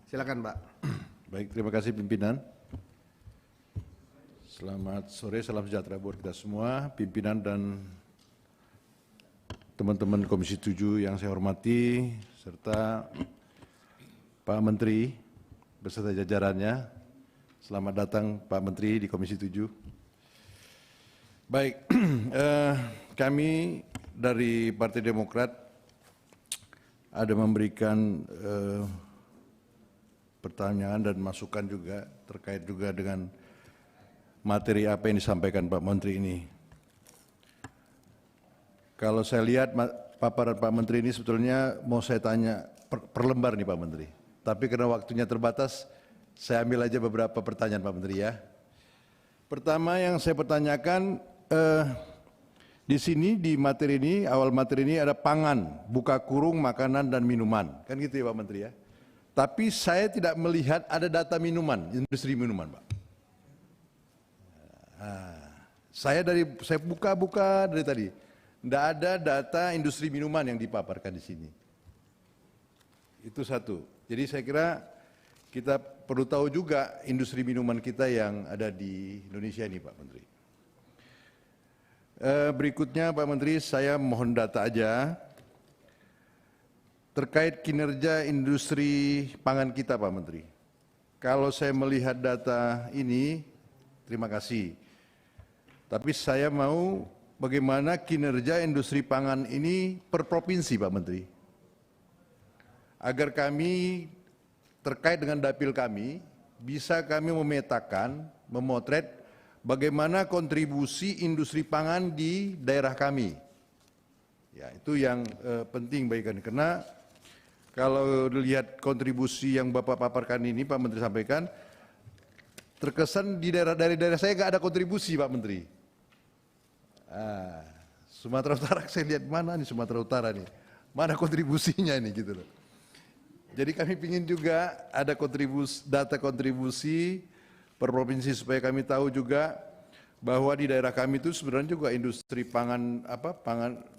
Silakan, Pak. Baik, terima kasih pimpinan. Selamat sore, salam sejahtera buat kita semua, pimpinan dan teman-teman Komisi 7 yang saya hormati, serta Pak Menteri beserta jajarannya. Selamat datang Pak Menteri di Komisi 7. Baik, kami dari Partai Demokrat ada memberikan pertanyaan dan masukan juga terkait juga dengan materi apa yang disampaikan Pak Menteri ini. Kalau saya lihat paparan Pak Menteri ini sebetulnya mau saya tanya per lembar nih Pak Menteri. Tapi karena waktunya terbatas, saya ambil aja beberapa pertanyaan Pak Menteri ya. Pertama yang saya pertanyakan, di sini di materi ini, awal materi ini ada pangan, buka kurung, makanan dan minuman. Kan gitu ya Pak Menteri ya. Tapi saya tidak melihat ada data minuman, industri minuman, Pak. Saya buka-buka dari tadi, tidak ada data industri minuman yang dipaparkan di sini. Itu satu. Jadi saya kira kita perlu tahu juga industri minuman kita yang ada di Indonesia ini, Pak Menteri. Berikutnya, Pak Menteri, saya mohon data aja terkait kinerja industri pangan kita, Pak Menteri. Kalau saya melihat data ini, terima kasih. Tapi saya mau bagaimana kinerja industri pangan ini per provinsi, Pak Menteri. Agar kami terkait dengan dapil kami, bisa kami memetakan, memotret bagaimana kontribusi industri pangan di daerah kami. Ya, itu yang penting bagi kami, karena kalau dilihat kontribusi yang Bapak paparkan ini, Pak Menteri sampaikan, terkesan di daerah saya nggak ada kontribusi, Pak Menteri. Sumatera Utara, saya lihat mana nih Sumatera Utara nih, mana kontribusinya ini gitu loh. Jadi kami ingin juga ada data kontribusi per provinsi supaya kami tahu juga bahwa di daerah kami itu sebenarnya juga industri pangan,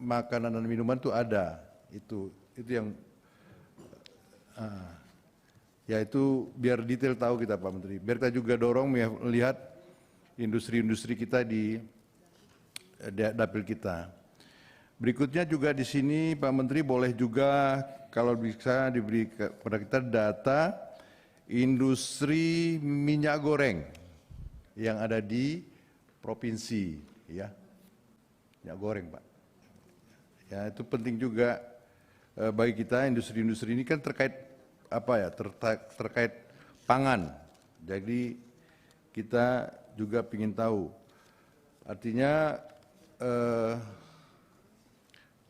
makanan dan minuman itu ada. Itu yang ya itu biar detail tahu kita Pak Menteri. Biar kita juga dorong melihat industri-industri kita di dapil kita. Berikutnya juga di sini Pak Menteri boleh juga kalau bisa diberi kepada kita data industri minyak goreng yang ada di provinsi, ya, minyak goreng Pak. Ya itu penting juga bagi kita, industri-industri ini kan terkait terkait pangan. Jadi kita juga ingin tahu. Artinya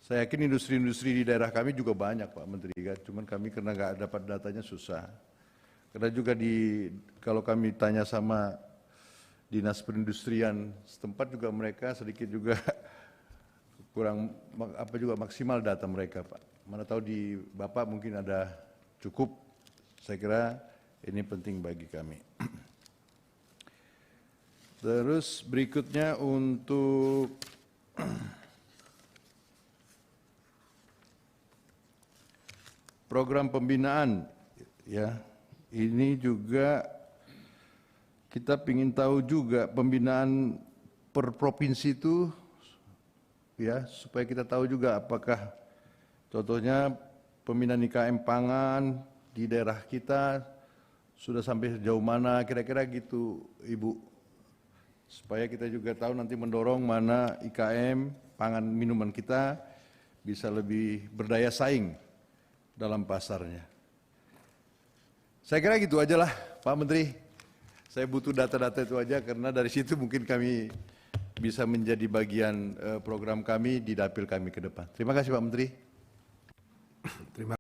saya yakin industri-industri di daerah kami juga banyak Pak Menteri kan. Cuman kami karena nggak dapat datanya susah. Karena juga kalau kami tanya sama dinas perindustrian setempat juga mereka sedikit juga kurang juga maksimal data mereka Pak. Mana tahu di Bapak mungkin ada cukup, saya kira ini penting bagi kami. Terus berikutnya untuk program pembinaan, ya ini juga kita ingin tahu juga pembinaan per provinsi itu, ya supaya kita tahu juga apakah contohnya pembinaan IKM pangan di daerah kita sudah sampai sejauh mana, kira-kira gitu Ibu. Supaya kita juga tahu nanti mendorong mana IKM pangan minuman kita bisa lebih berdaya saing dalam pasarnya. Saya kira gitu aja lah Pak Menteri. Saya butuh data-data itu aja karena dari situ mungkin kami bisa menjadi bagian program kami di dapil kami ke depan. Terima kasih Pak Menteri. Terima